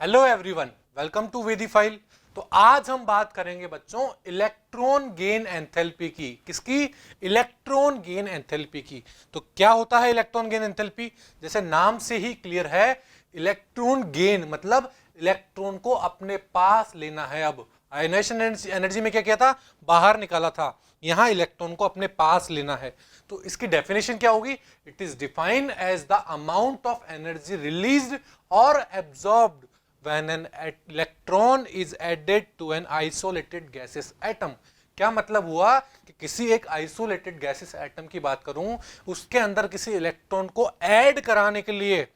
Hello everyone, welcome to वेदीफाइल। तो आज हम बात करेंगे बच्चों इलेक्ट्रॉन गेन एंथैल्पी की। किसकी? इलेक्ट्रॉन गेन एंथैल्पी की। तो क्या होता है इलेक्ट्रॉन गेन एंथैल्पी? जैसे नाम से ही क्लियर है, इलेक्ट्रॉन गेन मतलब इलेक्ट्रॉन को अपने पास लेना है। अब आयोनाइजेशन एनर्जी में क्या किया था? बाहर निकाला था। यहां इलेक्ट्रॉन को अपने पास लेना है। तो इसकी डेफिनेशन क्या होगी? It is defined as the amount of energy released or absorbed when an electron is added to an isolated gaseous atom। क्या मतलब हुआ कि किसी एक आइसोलेटेड गैसेस एटम की बात करूं, उसके अंदर किसी इलेक्ट्रॉन को ऐड कराने के लिए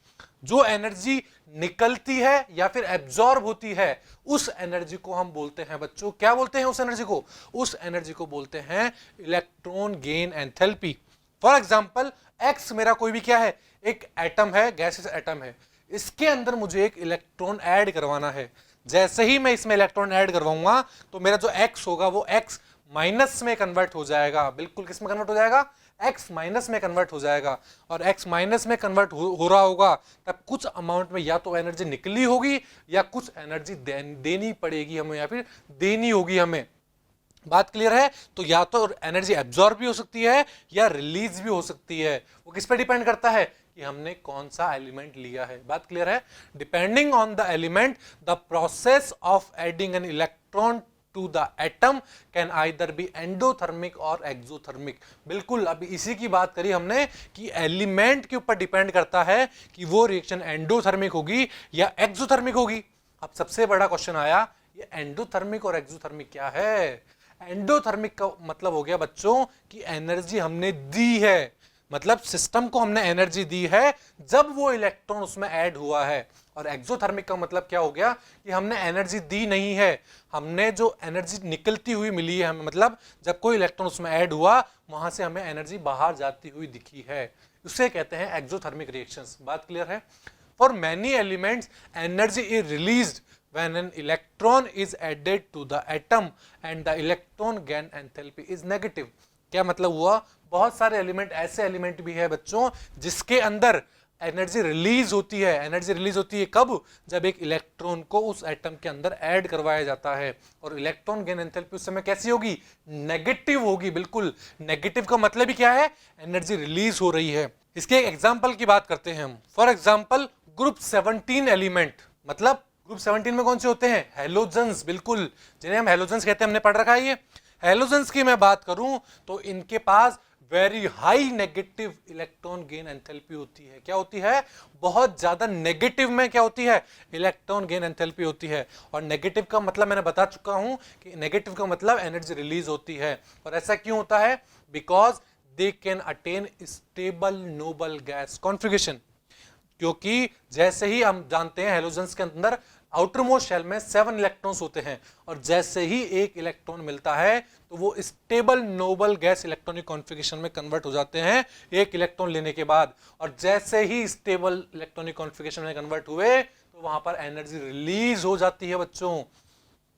जो एनर्जी निकलती है या फिर एब्जॉर्ब होती है, उस एनर्जी को हम बोलते हैं बच्चों, क्या बोलते हैं उस एनर्जी को? उस एनर्जी को बोलते हैं electron gain enthalpy. For example, x मेरा कोई भी क्या है? एक एटम है, गैसेस एटम है। इसके अंदर मुझे एक इलेक्ट्रॉन ऐड करवाना है। जैसे ही मैं इसमें इलेक्ट्रॉन ऐड करवाऊंगा तो मेरा जो x होगा वो x माइनस में कन्वर्ट हो जाएगा। बिल्कुल किस में कन्वर्ट हो जाएगा? x माइनस में कन्वर्ट हो जाएगा। और x माइनस में कन्वर्ट हो रहा होगा तब कुछ अमाउंट में या तो एनर्जी निकली होगी या कुछ एनर्जी देनी पड़ेगी हमें, या फिर देनी होगी हमें। बात क्लियर है? तो या तो एनर्जी एब्जॉर्ब भी हो सकती है या रिलीज भी हो सकती है। वो किस पे डिपेंड करता है कि हमने कौन सा एलिमेंट लिया है। बात क्लियर है? Depending on the element, the process of adding an electron to the atom can either be endothermic or exothermic. बिल्कुल अभी इसी की बात करी हमने कि एलिमेंट के ऊपर डिपेंड करता है कि वो रिएक्शन एंडोथर्मिक होगी या एक्सोथर्मिक होगी। अब सबसे बड़ा क्वेश्चन आया, ये एंडोथर्मिक और एक्सोथर्मिक क्या है? एंडोथर्मिक का मतलब हो गया बच्चों कि एनर्जी हमने दी है, मतलब सिस्टम को हमने एनर्जी दी है जब वो इलेक्ट्रॉन उसमें ऐड हुआ है। और एक्सोथर्मिक का मतलब क्या हो गया कि हमने एनर्जी दी नहीं है, हमने जो एनर्जी निकलती हुई मिली है हमें, मतलब जब कोई इलेक्ट्रॉन उसमें ऐड हुआ वहां से हमें एनर्जी बाहर जाती हुई दिखी है, उसे कहते हैं एक्सोथर्मिक रिएक्शंस। बात क्लियर है? For many elements energy is released when an electron is added to the atom and the electron gain enthalpy is negative। क्या मतलब हुआ? बहुत सारे एलिमेंट, ऐसे एलिमेंट भी है बच्चों जिसके अंदर एनर्जी रिलीज होती है। एनर्जी रिलीज होती है कब? जब एक इलेक्ट्रॉन को उस एटम के अंदर ऐड करवाया जाता है। और इलेक्ट्रॉन गेन एंथैल्पी उस समय कैसी होगी? नेगेटिव होगी। बिल्कुल नेगेटिव का मतलब ही क्या है? एनर्जी रिलीज हो रही है। इसके एक एग्जाम्पल की बात करते हैं हम। फॉर एग्जाम्पल, ग्रुप 17 एलिमेंट, मतलब ग्रुप 17 में कौन से होते हैं? हैलोजेंस। बिल्कुल, जिन्हें हम हैलोजेंस कहते हैं, हमने पढ़ रखा है ये। हैलोजेंस की मैं बात करूं तो इनके पास very high negative electron gain enthalpy होती है। क्या होती है? बहुत ज्यादा नेगेटिव में क्या होती है? इलेक्ट्रॉन गेन एंथैल्पी होती है। और नेगेटिव का मतलब मैंने बता चुका हूं कि नेगेटिव का मतलब एनर्जी रिलीज होती है। और ऐसा क्यों होता है? Because they can attain stable noble gas configuration. क्योंकि जैसे ही हम जानते हैं हैलोजेंस के अंदर आउटर मोस्ट शेल में 7 इलेक्ट्रॉन्स होते हैं, और जैसे ही एक इलेक्ट्रॉन मिलता है तो वो stable noble gas electronic configuration में कन्वर्ट हो जाते हैं एक इलेक्ट्रॉन लेने के बाद। और जैसे ही स्टेबल इलेक्ट्रॉनिक कॉन्फ़िगरेशन में कन्वर्ट हुए तो वहां पर एनर्जी रिलीज हो जाती है बच्चों।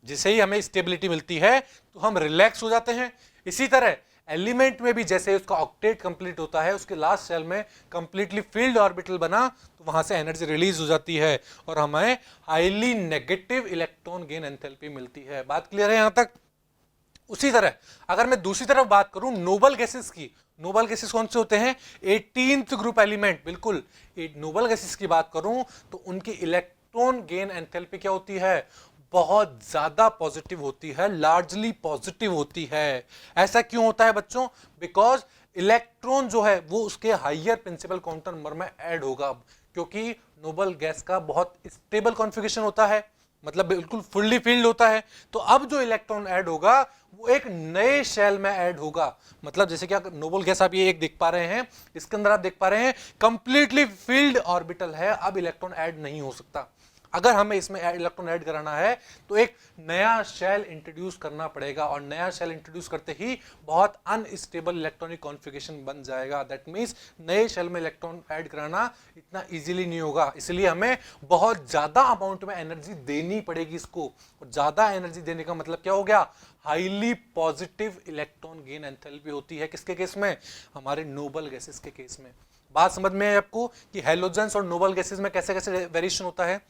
जिसे ही हमें स्टेबिलिटी मिलती है तो हम रिलैक्स हो जाते हैं। इसी तरह एलिमेंट में भी जैसे उसका ऑक्टेट कंप्लीट होता है, उसके लास्ट शेल में कंप्लीटली फील्ड ऑर्बिटल बना तो वहां से एनर्जी रिलीज हो जाती है और हमें highly negative electron gain enthalpy मिलती है। बात क्लियर है यहां तक? उसी तरह अगर मैं दूसरी तरफ बात करूं नोबल गैसेस की, नोबल गैसेस कौन से होते हैं? 18th group element. बिल्कुल, नोबल गैसेस की बात करूं तो उनकी इलेक्ट्रॉन गेन एंथैल्पी क्या होती है? बहुत ज्यादा पॉजिटिव होती है, लार्जली पॉजिटिव होती है। ऐसा क्यों होता है बच्चों? बिकॉज इलेक्ट्रॉन जो है वो उसके हाइयर प्रिंसिपल क्वांटम नंबर में ऐड होगा, क्योंकि नोबल गैस का बहुत स्टेबल कॉन्फ़िगरेशन होता है, मतलब बिल्कुल फुल्ली फील्ड होता है। तो अब जो इलेक्ट्रॉन ऐड होगा वो एक नए शेल में ऐड होगा। मतलब जैसे कि नोबल गैस आप ये एक देख पा रहे हैं, इसके अंदर आप देख पा रहे हैं कंप्लीटली फील्ड ऑर्बिटल है, अब इलेक्ट्रॉन ऐड नहीं हो सकता। अगर हमें इसमें इलेक्ट्रॉन ऐड कराना है तो एक नया शेल इंट्रोड्यूस करना पड़ेगा, और नया शेल इंट्रोड्यूस करते ही बहुत अनस्टेबल इलेक्ट्रॉनिक कॉन्फ़िगरेशन बन जाएगा। दैट मींस नए शेल में इलेक्ट्रॉन ऐड कराना इतना इजीली नहीं होगा, इसलिए हमें बहुत ज्यादा अमाउंट में एनर्जी देनी पड़ेगी इसको। और ज्यादा एनर्जी देने का मतलब क्या हो गया? Highly positive electron gain enthalpy होती है। किसके केस में? हमारे नोबल गैसेस के केस में। बात समझ में है आपको कि हैलोजेंस और नोबल गैसेस में कैसे कैसे वेरिएशन होता है?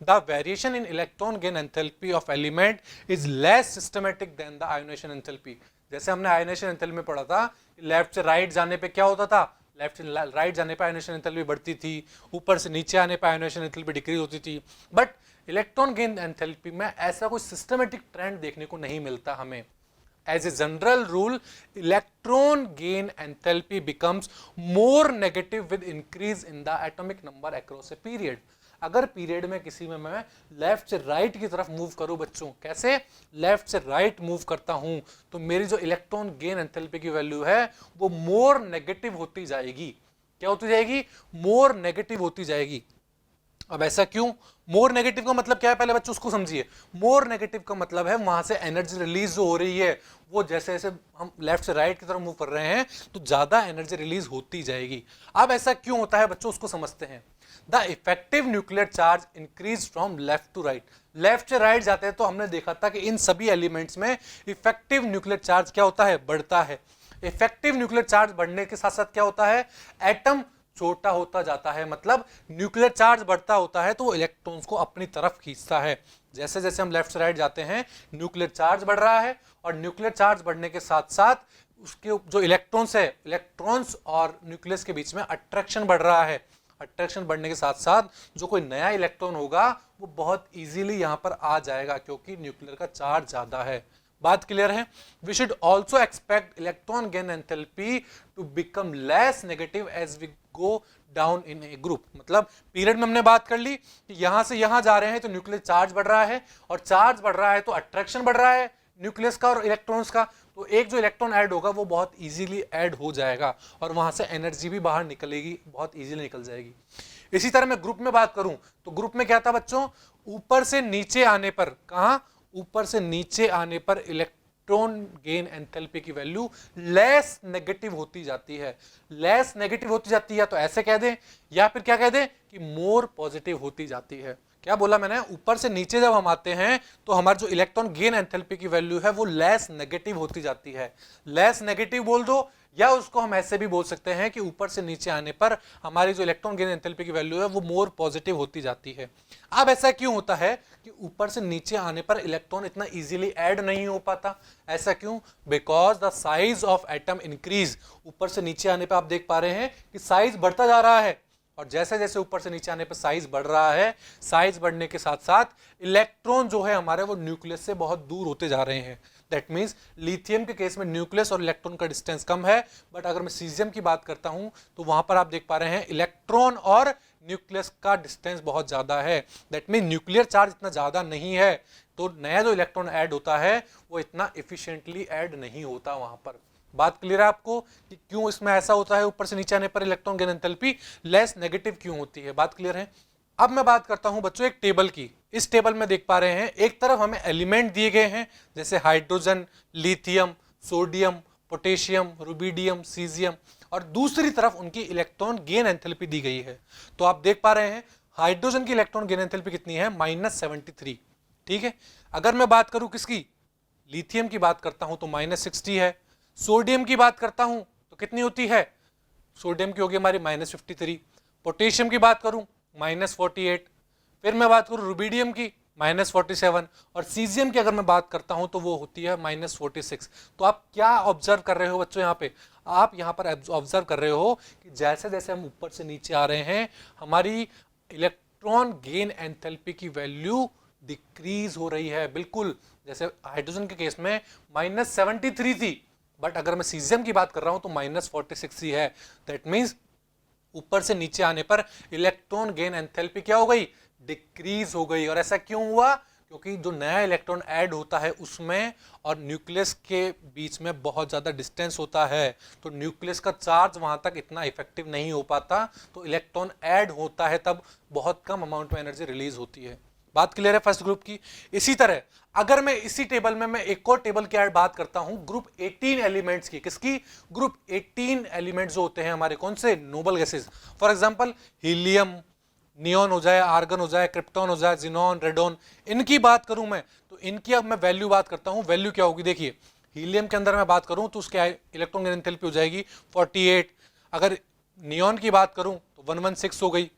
The variation in electron gain enthalpy of element is less systematic than the ionization enthalpy. जैसे हमने आयोनाइजेशन एंथैल्पी में पढ़ा था, लेफ्ट से राइट जाने पे क्या होता था, लेफ्ट से राइट जाने पे आयोनाइजेशन एंथैल्पी बढ़ती थी, ऊपर से नीचे आने पे आयोनाइजेशन एंथैल्पी डिक्रीज होती थी। बट इलेक्ट्रॉन गेन एंथैल्पी में ऐसा कोई सिस्टमेटिक ट्रेंड देखने को नहीं मिलता हमें। As a general rule, electron gain enthalpy becomes more negative with increase in the atomic number across a period. अगर पीरियड में किसी में मैं लेफ्ट से राइट की तरफ मूव करूं बच्चों, कैसे लेफ्ट से राइट मूव करता हूं, तो मेरी जो इलेक्ट्रॉन गेन एंथैल्पी की वैल्यू है वो मोर नेगेटिव होती जाएगी। क्या होती जाएगी? मोर नेगेटिव होती जाएगी। अब ऐसा क्यों? मोर नेगेटिव का मतलब क्या है, पहले बच्चों उसको समझिए। मोर नेगेटिव का मतलब है वहां से एनर्जी रिलीज जो हो रही है वो जैसे जैसे हम लेफ्ट से राइट की तरफ मूव कर रहे हैं तो ज्यादा एनर्जी रिलीज होती जाएगी। अब ऐसा क्यों होता है बच्चों, उसको समझते हैं। The effective nuclear charge increase from left to right. Left से राइट जाते हैं तो हमने देखा था कि इन सभी एलिमेंट्स में इफेक्टिव न्यूक्लियर चार्ज क्या होता है? बढ़ता है। इफेक्टिव न्यूक्लियर चार्ज बढ़ने के साथ साथ क्या होता है? एटम छोटा होता जाता है, मतलब न्यूक्लियर चार्ज बढ़ता होता है तो वो इलेक्ट्रॉन्स को अपनी तरफ खींचता है। जैसे जैसे हम लेफ्ट से राइट जाते हैं न्यूक्लियर चार्ज बढ़ रहा है, और न्यूक्लियर चार्ज बढ़ने के साथ साथ उसके जो इलेक्ट्रॉन्स है, इलेक्ट्रॉन्स और न्यूक्लियस के बीच में अट्रैक्शन बढ़ रहा है। अट्रैक्शन बढ़ने के साथ साथ जो कोई नया इलेक्ट्रॉन होगा वो बहुत इजीली यहाँ पर आ जाएगा क्योंकि न्यूक्लियर का चार्ज ज्यादा है। बात क्लियर है? We should also expect electron gain enthalpy to become less negative as we go down in a group. मतलब पीरियड में हमने बात कर ली कि यहां से यहां जा रहे हैं तो न्यूक्लियर चार्ज बढ़ रहा है, और चार्ज बढ़ रहा है तो अट्रैक्शन बढ़ रहा है न्यूक्लियस का और इलेक्ट्रॉन्स का, तो एक जो इलेक्ट्रॉन ऐड होगा वो बहुत इजीली ऐड हो जाएगा और वहां से एनर्जी भी बाहर निकलेगी, बहुत इजीली निकल जाएगी। इसी तरह मैं ग्रुप में बात करूं तो ग्रुप में क्या था बच्चों? ऊपर से नीचे आने पर, कहां? ऊपर से नीचे आने पर इलेक्ट्रॉन गेन एंथैल्पी की वैल्यू लेस नेगेटिव होती जाती है। लेस नेगेटिव होती जाती है तो ऐसे कह दें, या फिर क्या कह दें कि मोर पॉजिटिव होती जाती है। क्या बोला मैंने? ऊपर से नीचे जब हम आते हैं तो हमारा जो इलेक्ट्रॉन गेन एंथैल्पी की वैल्यू है वो लेस नेगेटिव होती जाती है। लेस नेगेटिव बोल दो, या उसको हम ऐसे भी बोल सकते हैं कि ऊपर से नीचे आने पर हमारी जो इलेक्ट्रॉन गेन एंथैल्पी की वैल्यू है वो मोर पॉजिटिव होती जाती है। अब ऐसा क्यों होता है कि ऊपर से नीचे आने पर इलेक्ट्रॉन इतना इजीली ऐड नहीं हो पाता? ऐसा क्यों? Because the size of atom increase. ऊपर से नीचे आने पर आप देख पा रहे हैं कि साइज बढ़ता जा रहा है, और जैसे जैसे ऊपर से नीचे आने पर साइज बढ़ रहा है, साइज बढ़ने के साथ साथ इलेक्ट्रॉन जो है हमारे वो न्यूक्लियस से बहुत दूर होते जा रहे हैं। दैट मीन्स लिथियम के केस में न्यूक्लियस और इलेक्ट्रॉन का डिस्टेंस कम है, बट अगर मैं सीजियम की बात करता हूं तो वहां पर आप देख पा रहे हैं इलेक्ट्रॉन और न्यूक्लियस का डिस्टेंस बहुत ज्यादा है। दैट मीन न्यूक्लियर चार्ज इतना ज्यादा नहीं है, तो नया जो इलेक्ट्रॉन ऐड होता है वो इतना इफिशिएंटली ऐड नहीं होता वहां पर। बात क्लियर है आपको कि क्यों इसमें ऐसा होता है? ऊपर से नीचे आने पर electron gain enthalpy less negative क्यों होती है? बात क्लियर है? अब मैं बात करता हूं बच्चों एक टेबल की। इस टेबल में देख पा रहे हैं एक तरफ हमें एलिमेंट दिए गए हैं जैसे hydrogen, lithium, sodium, potassium, rubidium, caesium, और दूसरी तरफ उनकी इलेक्ट्रॉन गेन एंथैल्पी दी गई है। तो आप देख पा रहे हैं हाइड्रोजन की इलेक्ट्रॉन गेन एंथैल्पी कितनी है? -73। ठीक है। अगर मैं बात करूं किसकी? लिथियम की बात करता हूं तो -60 है। सोडियम की बात करता हूं तो कितनी होती है? सोडियम की होगी हमारी -53। पोटेशियम की बात करूं -48। फिर मैं बात करूं रुबिडियम की -47, और सीजियम की अगर मैं बात करता हूं तो वो होती है -46। तो आप क्या ऑब्जर्व कर रहे हो बच्चों? यहाँ पे आप यहाँ पर ऑब्जर्व कर रहे हो कि जैसे जैसे हम ऊपर से नीचे आ रहे हैं हमारी इलेक्ट्रॉन गेन एंथैल्पी की वैल्यू डिक्रीज हो रही है। बिल्कुल जैसे हाइड्रोजन के केस में -73 थी, बट अगर मैं सीजियम की बात कर रहा हूं तो -46 ही है। दैट मीन्स ऊपर से नीचे आने पर इलेक्ट्रॉन गेन एंथैल्पी क्या हो गई? डिक्रीज हो गई। और ऐसा क्यों हुआ? क्योंकि जो नया इलेक्ट्रॉन ऐड होता है उसमें और न्यूक्लियस के बीच में बहुत ज़्यादा डिस्टेंस होता है, तो न्यूक्लियस का चार्ज वहाँ तक इतना इफेक्टिव नहीं हो पाता, तो इलेक्ट्रॉन ऐड होता है तब बहुत कम अमाउंट में एनर्जी रिलीज होती है। बात क्लियर है फर्स्ट ग्रुप की? इसी तरह अगर मैं इसी टेबल में मैं एक और टेबल की बात करता हूं ग्रुप 18 एलिमेंट्स की। किसकी? ग्रुप 18 एलिमेंट्स जो होते हैं हमारे कौन से? Noble gases. For example helium, neon हो जाए, आर्गन हो जाए, क्रिप्टॉन हो जाए, जिनॉन, रेडॉन, इनकी बात करूं मैं तो इनकी अब मैं वैल्यू बात करता हूं। वैल्यू क्या होगी? देखिए हीलियम के अंदर मैं बात करूं तो उसके इलेक्ट्रॉन गेन एंथैल्पी हो जाएगी 48। अगर नियॉन की बात करूं तो 116 हो गई,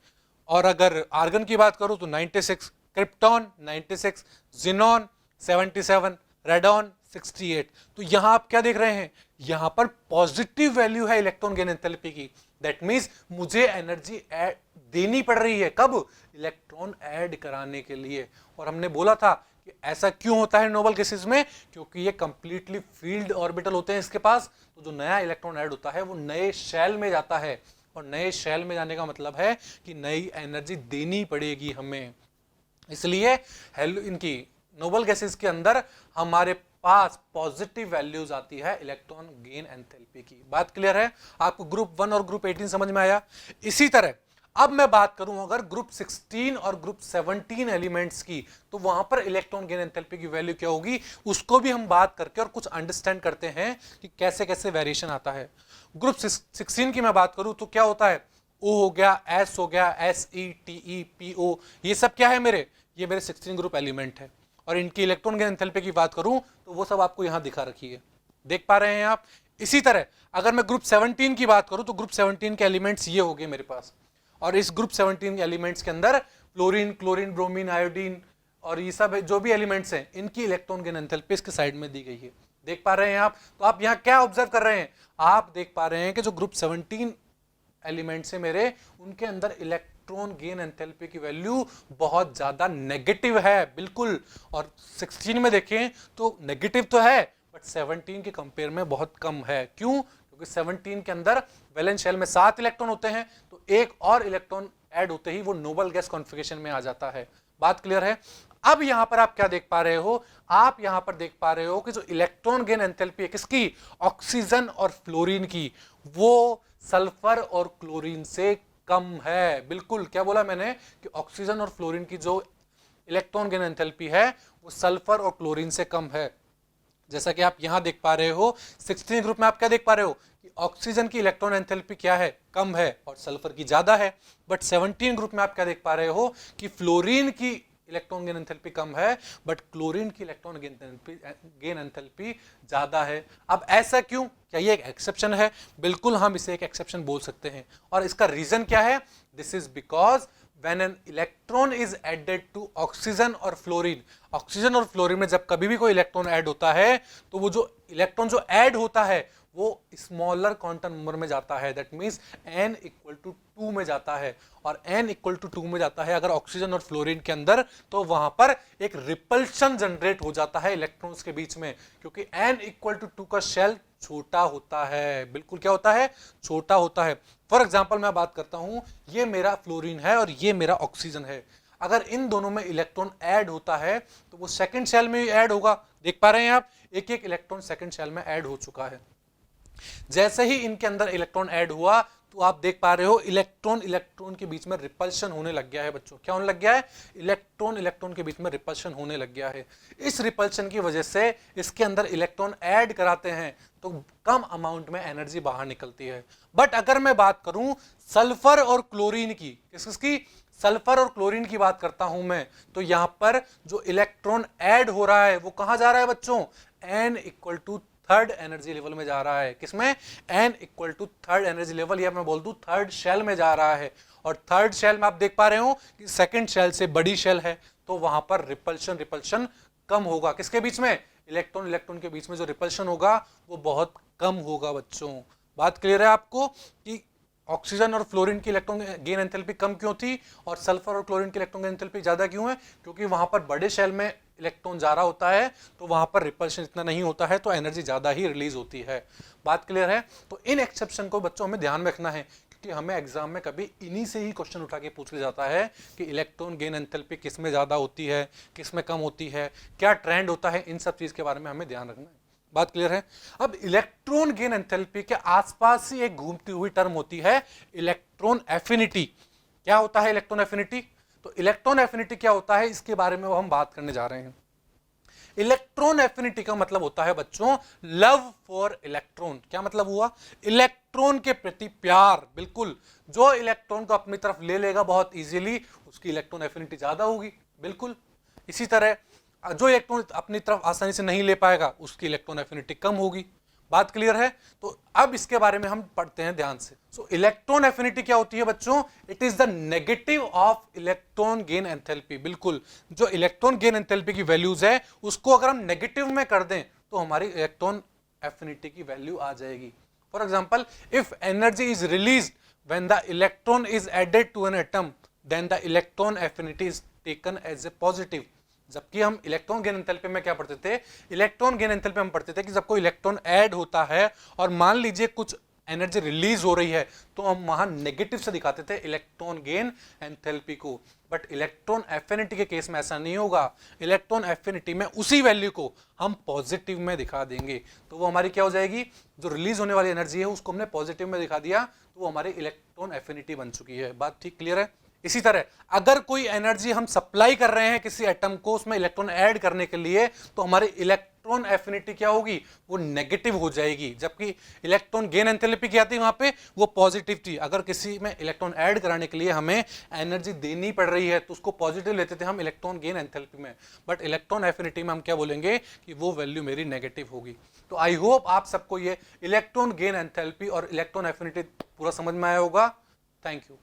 और अगर आर्गन की बात करूं तो 96, क्रिप्टॉन 96, जिनॉन 77, रेडॉन 68। तो यहां आप क्या देख रहे हैं, यहां पर पॉजिटिव वैल्यू है इलेक्ट्रॉन गेन एंथैल्पी की। दैट मींस मुझे एनर्जी देनी पड़ रही है, कब, इलेक्ट्रॉन ऐड कराने के लिए। और हमने बोला था कि ऐसा क्यों होता है नोबल केसेस में, क्योंकि ये कंप्लीटली फील्ड ऑर्बिटल होते हैं इसके पास। तो जो नया इलेक्ट्रॉन ऐड होता है वो नए शेल में जाता है, और नए शेल में जाने का मतलब है कि नई एनर्जी देनी पड़ेगी हमें। इसलिए इनकी नोबल गैसेस के अंदर हमारे पास पॉजिटिव वैल्यूज आती है इलेक्ट्रॉन गेन एंथैल्पी की। बात क्लियर है आपको? ग्रुप 1 और ग्रुप 18 समझ में आया। इसी तरह अब मैं बात करूं अगर ग्रुप 16 और ग्रुप 17 एलिमेंट्स की, तो वहां पर इलेक्ट्रॉन गेन एंथैल्पी की वैल्यू क्या होगी, उसको भी हम बात करके और कुछ अंडरस्टैंड करते हैं कि कैसे कैसे वेरिएशन आता है। ग्रुप 16 की मैं बात करूं तो क्या होता है, O हो गया, S हो गया, SE, TE, PO, ये सब क्या है मेरे, ये मेरे 16 ग्रुप एलिमेंट है। और इनकी इलेक्ट्रॉन गेन एंथैल्पी की बात करूं तो वो सब आपको यहां दिखा रखी है, देख पा रहे हैं आप। इसी तरह अगर मैं ग्रुप 17 की बात करूं तो ग्रुप 17 के एलिमेंट्स ये हो गए मेरे पास, और इस ग्रुप 17 के एलिमेंट्स के अंदर फ्लोरीन, क्लोरीन, ब्रोमीन, आयोडीन और ये सब जो भी एलिमेंट्स हैं, इनकी इलेक्ट्रॉन गेन एंथैल्पी इसके साइड में दी गई है, देख पा रहे हैं आप। तो आप यहां क्या ऑब्जर्व कर रहे हैं, आप देख पा रहे हैं कि जो ग्रुप 17 एलिमेंट्स है मेरे, उनके अंदर इलेक्ट्रॉन गेन एंथैल्पी की वैल्यू बहुत ज्यादा नेगेटिव है, बिल्कुल। और 16 में देखें तो नेगेटिव तो है, बट 17 के कंपेयर में बहुत कम है। क्यों? क्योंकि 17 के अंदर वैलेंस शेल में 7 इलेक्ट्रॉन होते हैं, तो एक और इलेक्ट्रॉन ऐड होते ही वो नोबल गैस कॉन्फ़िगरेशन में आ जाता है। बात क्लियर है? अब यहां पर आप क्या देख पा रहे हो, आप यहां पर देख पा रहे हो कि जो इलेक्ट्रॉन गेन एंथैल्पी है किसकी, ऑक्सीजन और फ्लोरीन की, वो सल्फर और क्लोरीन से कम है। बिल्कुल, क्या बोला मैंने कि ऑक्सीजन और फ्लोरीन की जो इलेक्ट्रॉन गेन एंथैल्पी है वो सल्फर और क्लोरीन से कम है। जैसा कि आप यहां देख पा रहे हो 16 ग्रुप में आप क्या देख पा रहे हो कि ऑक्सीजन की इलेक्ट्रॉन एंथैल्पी क्या है, कम है, और सल्फर की ज्यादा है। बट 17 ग्रुप में आप क्या देख पा रहे हो कि फ्लोरीन की इलेक्ट्रॉन गेन एंथैल्पी कम है, बट क्लोरीन की इलेक्ट्रॉन गेन एंथैल्पी ज्यादा है। अब ऐसा क्यों, क्या ये एक एक्सेप्शन है? बिल्कुल, हम इसे एक एक्सेप्शन बोल सकते हैं। और इसका रीजन क्या है, this is because when an electron is added to oxygen और फ्लोरीन, ऑक्सीजन और फ्लोरीन में जब कभी भी कोई इलेक्ट्रॉन ऐड होता है, तो वो जो इलेक्ट्रॉन जो ऐड होता है वो स्मॉलर क्वांटम नंबर में जाता है। That means n equal to 2 में जाता है, और n इक्वल टू 2 में जाता है अगर ऑक्सीजन और फ्लोरीन के अंदर, तो वहां पर एक रिपल्शन जनरेट हो जाता है इलेक्ट्रॉन्स के बीच में, क्योंकि n इक्वल टू 2 का शेल छोटा होता है। बिल्कुल, क्या होता है, छोटा होता है। फॉर एग्जाम्पल मैं बात करता हूं, ये मेरा फ्लोरीन है और ये मेरा ऑक्सीजन है। अगर इन दोनों में इलेक्ट्रॉन ऐड होता है तो वो सेकंड शेल में ऐड होगा, देख पा रहे हैं आप, एक एक इलेक्ट्रॉन सेकंड शेल में ऐड हो चुका है। जैसे ही इनके अंदर इलेक्ट्रॉन ऐड हुआ तो आप देख पा रहे हो इलेक्ट्रॉन इलेक्ट्रॉन के बीच में रिपल्शन होने लग गया है। बच्चों, क्या होने लग गया है, इलेक्ट्रॉन इलेक्ट्रॉन के बीच में रिपल्शन होने लग गया है। इस रिपल्शन की वजह से इसके अंदर इलेक्ट्रॉन ऐड कराते हैं तो कम अमाउंट में एनर्जी बाहर निकलती है। बट अगर मैं बात करूं सल्फर और क्लोरीन की, किसकी, सल्फर और क्लोरीन की बात करता हूं मैं, तो यहां पर जो इलेक्ट्रॉन ऐड हो रहा है वो कहां जा रहा है बच्चों, n equal to third energy level में जा रहा है। किसमें, n equal to third energy level, या मैं बोल दूं थर्ड शेल में जा रहा है। और थर्ड शेल में आप देख पा रहे हो कि सेकंड शेल से बड़ी शेल है, तो वहां पर रिपल्शन कम होगा। किसके बीच में, इलेक्ट्रॉन इलेक्ट्रॉन के बीच में जो रिपल्शन होगा वो बहुत कम होगा। बच्चों, बात क्लियर है आपको कि ऑक्सीजन और फ्लोरीन की इलेक्ट्रॉन गेन एंथैल्पी कम क्यों थी और सल्फर और क्लोरीन की इलेक्ट्रॉन गेन एंथैल्पी ज्यादा क्यों है, क्योंकि वहां पर बड़े शेल में इलेक्ट्रॉन जा रहा होता है तो वहां पर रिपल्शन इतना नहीं होता है, तो एनर्जी ज्यादा ही रिलीज होती है। बात क्लियर है? तो इन एक्सेप्शन को बच्चों हमें ध्यान में रखना है, क्योंकि हमें एग्जाम में कभी इन्हीं से ही क्वेश्चन उठा के पूछ लिया जाता है कि इलेक्ट्रॉन गेन एंथैल्पी किस में ज्यादा होती है, किस में कम होती है, क्या ट्रेंड होता है, इन सब चीज के बारे में हमें ध्यान रखना है। बात क्लियर है? अब इलेक्ट्रॉन गेन एंथैल्पी के आसपास ही एक घूमती हुई टर्म होती है इलेक्ट्रॉन एफिनिटी। क्या होता है इलेक्ट्रॉन एफिनिटी? तो इलेक्ट्रॉन एफिनिटी क्या होता है, इसके बारे में हम बात करने जा रहे हैं। इलेक्ट्रॉन एफिनिटी का मतलब होता है बच्चों लव फॉर इलेक्ट्रॉन। क्या मतलब हुआ, इलेक्ट्रॉन के प्रति प्यार। बिल्कुल, जो इलेक्ट्रॉन को अपनी तरफ ले लेगा बहुत इजीली, उसकी इलेक्ट्रॉन एफिनिटी ज्यादा होगी। बिल्कुल, इसी तरह जो इलेक्ट्रॉन अपनी तरफ आसानी से नहीं ले पाएगा उसकी इलेक्ट्रॉन एफिनिटी कम होगी। बात क्लियर है? तो अब इसके बारे में हम पढ़ते हैं ध्यान से। सो इलेक्ट्रॉन एफिनिटी क्या होती है बच्चों? It is the negative of electron gain enthalpy. बिल्कुल, जो इलेक्ट्रॉन गेन एंथैल्पी की वैल्यूज है उसको अगर हम नेगेटिव में कर दें तो हमारी इलेक्ट्रॉन एफिनिटी की वैल्यू आ जाएगी। For example, if energy is release when the electron is added to an atom then the electron affinity is taken as a positive. जबकि हम इलेक्ट्रॉन गेन एंथैल्पी में क्या पढ़ते थे? इलेक्ट्रॉन गेन एंथैल्पी हम पढ़ते थे कि जब कोई इलेक्ट्रॉन ऐड होता है और मान लीजिए कुछ एनर्जी रिलीज हो रही है तो हम वहां नेगेटिव से दिखाते थे इलेक्ट्रॉन गेन एंथैल्पी को। बट इलेक्ट्रॉन एफिनिटी के केस में ऐसा नहीं होगा। इलेक्ट्रॉन एफिनिटी में उसी वैल्यू को हम पॉजिटिव में दिखा देंगे, तो वो हमारी क्या हो जाएगी? जो रिलीज होने वाली एनर्जी है उसको हमने पॉजिटिव में दिखा दिया तो वो हमारी इलेक्ट्रॉन एफिनिटी बन चुकी है। बात ठीक क्लियर है? इसी तरह अगर कोई एनर्जी हम सप्लाई कर रहे हैं किसी एटम को उसमें इलेक्ट्रॉन ऐड करने के लिए तो हमारी इलेक्ट्रॉन एफिनिटी क्या होगी? वो नेगेटिव हो जाएगी। जबकि इलेक्ट्रॉन गेन एंथैल्पी क्या थी वहां पे? वो पॉजिटिव थी। अगर किसी में इलेक्ट्रॉन ऐड कराने के लिए हमें एनर्जी देनी पड़ रही है तो उसको पॉजिटिव लेते थे हम इलेक्ट्रॉन गेन एंथैल्पी में। बट इलेक्ट्रॉन एफिनिटी में हम क्या बोलेंगे कि वो वैल्यू मेरी नेगेटिव होगी। तो आई होप आप सबको ये इलेक्ट्रॉन गेन एंथैल्पी और इलेक्ट्रॉन एफिनिटी पूरा समझ में आया होगा। Thank you.